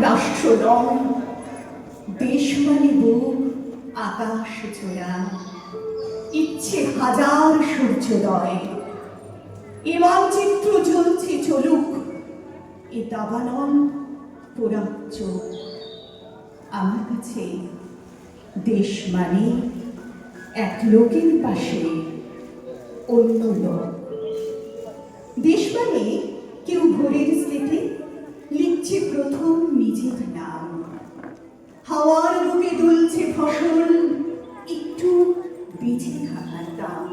রাষ্ট্র নয়, দেশ মানে বুক আকাশ জোড়া, ইচ্ছে হাজার সূর্যোদয়। এ মানচিত্র জ্বলছে চলুক, এ দাবানল পোড়াক চোখ। আমার কাছে দেশ মানে এক লোকের পাশে অন্য লোক। দেশ মানে কেউ ভোরের স্লেটে লিখছে প্রথম নিজের নাম। হাওয়ার বুকে দুলছে ফসল, একটু বেঁচে থাকার দাম।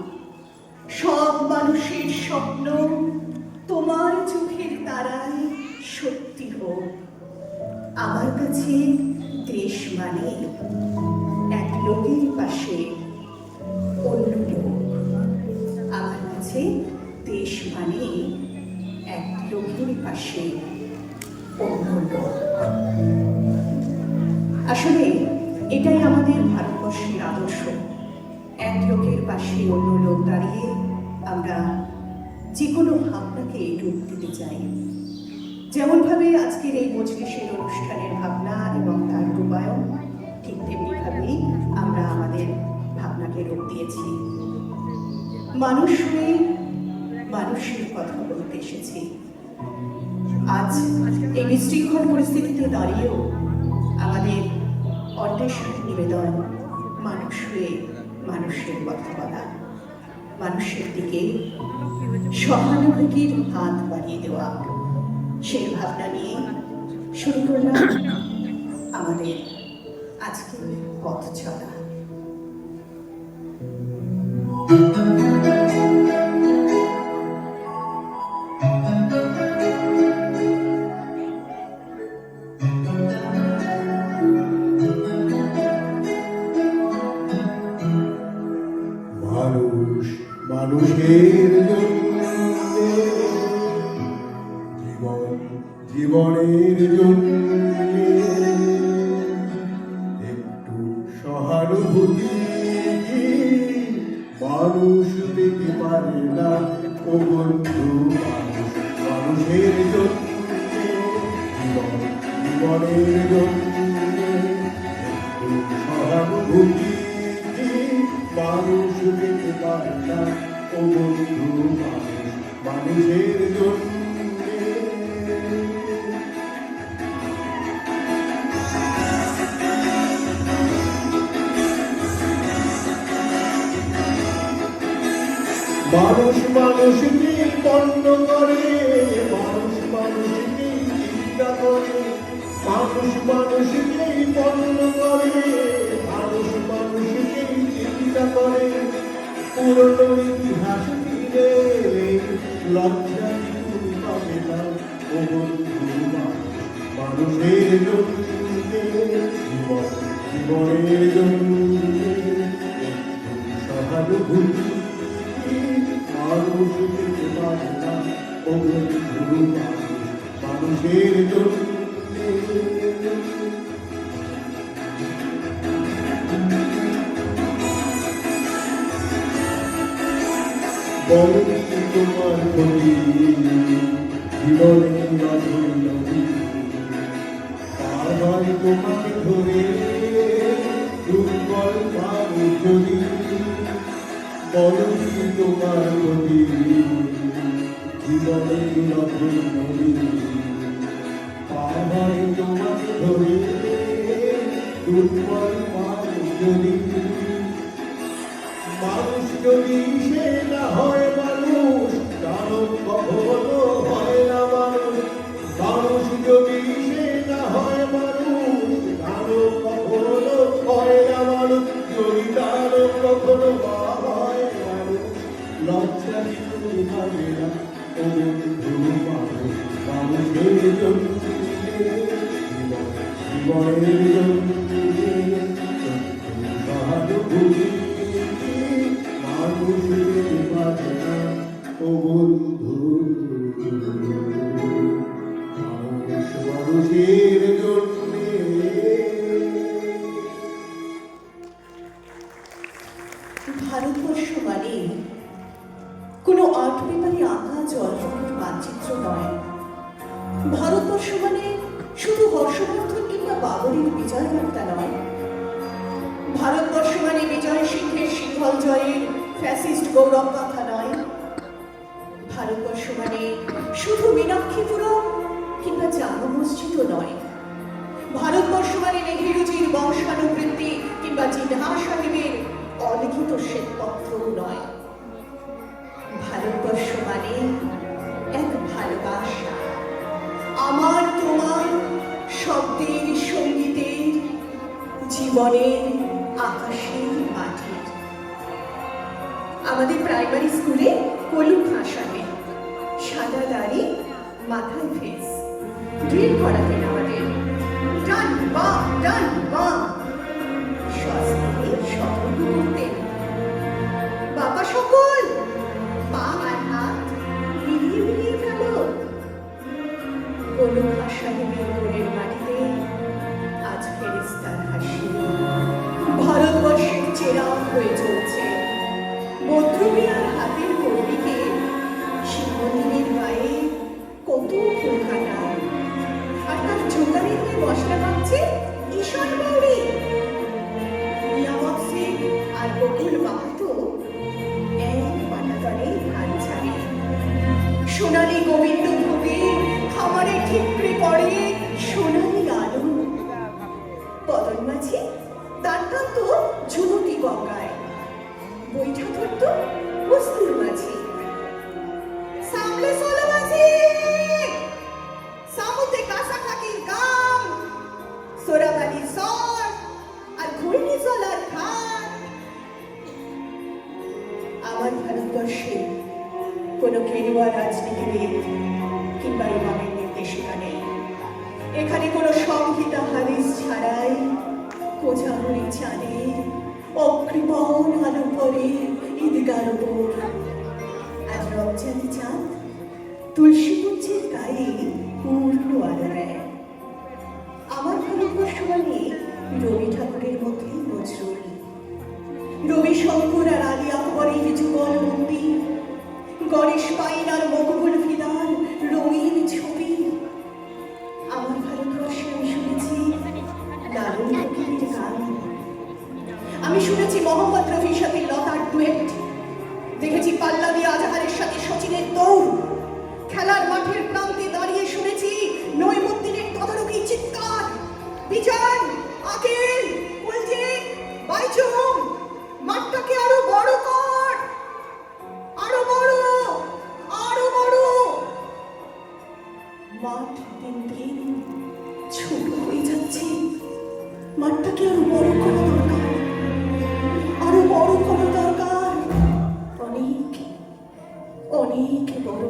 সব মানুষের স্বপ্ন তোমার চোখের তারায় সত্যি হোক। আমার কাছে দেশ মানে এক লোকের পাশে অন্য লোক। আমার কাছে দেশ মানে এক লোকের পাশে অন্য লোক। আসলে এটাই আমাদের ভারতবর্ষের আদর্শ। এক লোকের পাশে অন্য লোক দাঁড়িয়ে আমরা যে কোনো ভাবনাকে রূপ দিতে চাই। যেমনভাবে আজকের এই মজলিসের অনুষ্ঠানের ভাবনা এবং তার রূপায়ণ, ঠিক তেমনিভাবেই আমরা আমাদের ভাবনাকে রূপ দিয়েছি। মানুষ হয়ে মানুষের কথা বলতে এসেছি। আজ এই বিশৃঙ্খল পরিস্থিতিতে দাঁড়িয়েও আমাদের অন্বেষণ নিবেদন, মানুষ হয়ে মানুষের কথা বলা, মানুষের দিকে সহানুভূতির হাত বাড়িয়ে দেওয়া। সেই ভাবনা নিয়ে শুরু করলাম আমাদের আজকের পথ চলা। মানুষ মানুষের জন্য, জীবন জীবনের জন্য, একটু সহানুভূতি মানুষ পেতে পারে না। ও বন্ধু, মানুষ মানুষের জন্য, জীবন জীবনের জন্য, একটু সহানুভূতি মানুষ পেতে পারে না। ও বন্ধু, মানুষ মানুষের জন্য। মানুষ মানুষকে পণ্য করে, মানুষ মানুষকে চিন্তা করে, মানুষ মানুষকে পণ্য করে, মানুষ মানুষকে চিন্তা করে। পুরনো ইতিহাস ফিরে লজ্জা কিছু পাবে না। ও বন্ধু, মানুষের জন্য, জীবন জীবনের জন্য, সহানুভূতি মানুষ পেতে পারে না। ও বন্ধু, মানুষের জন্য। বলবি তোমার ক্ষতি, জীবনের অধৈ নদী, পার হয় তোমাকে ধরে দুর্বল মানুষ যদি। বলবি তোমার ক্ষতি, জীবনের অধৈ নদী, পার হয় তোমাকে ধরে দুর্বল মানুষ যদি। মানুষ যদি সে না হয় মানুষ, দানব কখনো হয় না মানুষ। মানুষ যদি সে না হয় মানুষ, দানব কখনো হয় না মানুষ। যদি দানব কখনো হয় মানুষ, লজ্জা কিছু হবে না। ও বন্ধু, মানুষ মানুষের জন্য, জীবনের জন্য, সহানুভূতি মানুষ পেতে পারে না। ও বন্ধু, মানুষ মানুষের জন্য। ভারতবর্ষ মানে কোনো আর্ট পেপারে আঁকা জলরঙের মানচিত্র নয়। ভারতবর্ষ মানে শুধু হর্ষবর্ধন বিজয় বার্তা নয়, ভারতবর্ষ মানে বিজয় সিংহের সিংহল জয়ের ফ্যাসিস্ট গৌরব কথা নয়, ভারতবর্ষ মানে শুধু মীনাক্ষীপুরম কিংবা জামা মসজিদও নয়, ভারতবর্ষ মানে নেহেরুজির বংশানুবৃত্তি কিংবা জিনহা সাহেবের অলিখিত শ্বেতপত্রও নয়। ভারতবর্ষ মানে এক ভালোবাসা, আমার তোমার শব্দের সঙ্গীতের, জীবনের আকাশের মাটির। আমাদের প্রাইমারি স্কুলে কলু ভাষাবে সাদা দাড়ি, মাথায় ফেস, ড্রিল করাতেন আমাদের, ডান বাম ডান বাম, সস্তাকে সতর্ক করতেন। বাবা সকল পা আর হাত মিলিয়ে মিলিয়ে ফেলো। কলু ভাষাদেবের কোলের মাটিতে আজ ফেরেস্তার হাসি ভারতবর্ষের চেরাগ হয়ে চলছে। মধ্যমিয়ার হাতের কর্মীকে শিবমন্দিরের গায়ে কত ফুল কাটা, আর তার জোগাড়ে হয়ে মশলা মাখছে ঈশান বাউরি। নিয়ামক সিং আর বকুল মাহাতো এক পাটাতনে ধান ছাড়ে, সোনালী গোবিন্দ ভোগে খামারে ঠিকরে পড়ে সোনালী আলো। বদন মাঝি তার টানতো যুবতী গঙ্গায়, বৈঠা ধরতো বস্তুর মাঝি। সামলে চলো মাঝি, সামুতে কাঁসা থাকির গাম, সোরাবালির সর আর ঘূর্ণি চলার ঘাট। আমার ভারতবর্ষে কোনো গেরুয়া রাজনীতিবিদ কিংবা ইমামের নির্দেশিকা নেই। এখানে কোনো সংহিতা হাদিস ছাড়াই কোজাগরি চাঁদের অকৃপণ আলো পরে ঈদগার উপর। আজ রমজানি চাঁদ তুলসী পুঞ্জের গায়ে পূর্ণ আলো দেয়। আমার ভারতবর্ষ মানে রবি ঠাকুরের মধ্যে নজরুল, রবি শঙ্কর আর আলী আকবরের যুগল মন্দির, গণেশ পাইন আর মকবুল ফিদার রঙিন ছবি। আমার ভারতবর্ষে আমি শুনেছি লালন ফকিরের গান, আমি শুনেছি মোহাম্মদ রফির সাথে লতার ডুয়েট, দেখেছি পাল্লাবি আজহারের সাথে সচিনের দৌড়, খেলার মাঠের প্রান্তে দাঁড়িয়ে শুনেছি নইমুদ্দিনের তদারকি চিৎকার, বিচার আকেল বলছে বাইচুম মাঠটাকে আরো বড় কর, আরো বড়, আরো বড়। মাঠ দিন দিন ছোট হয়ে যাচ্ছে, মাঠটাকে আরো বড় করা দরকার, আরো বড় করা দরকার, অনেক অনেক বড়।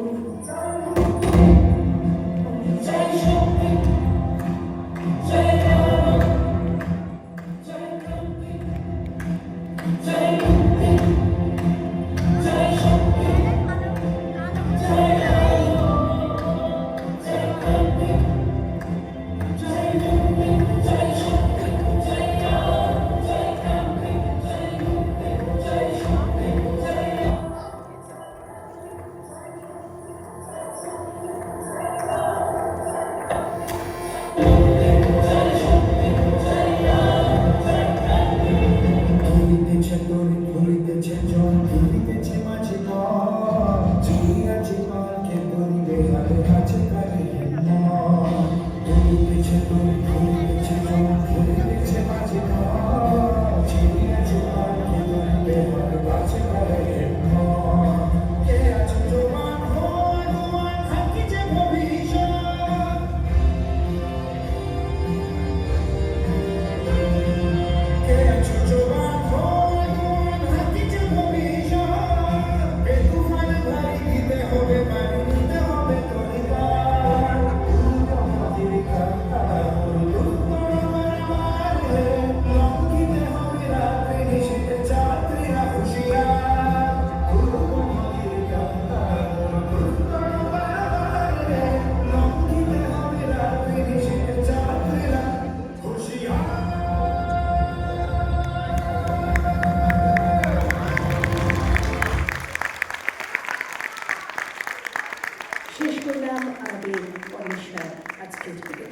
শেষ করলাম আমাদের অনুষ্ঠান আজকের ভিডিও।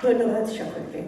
ধন্যবাদ সকলকে।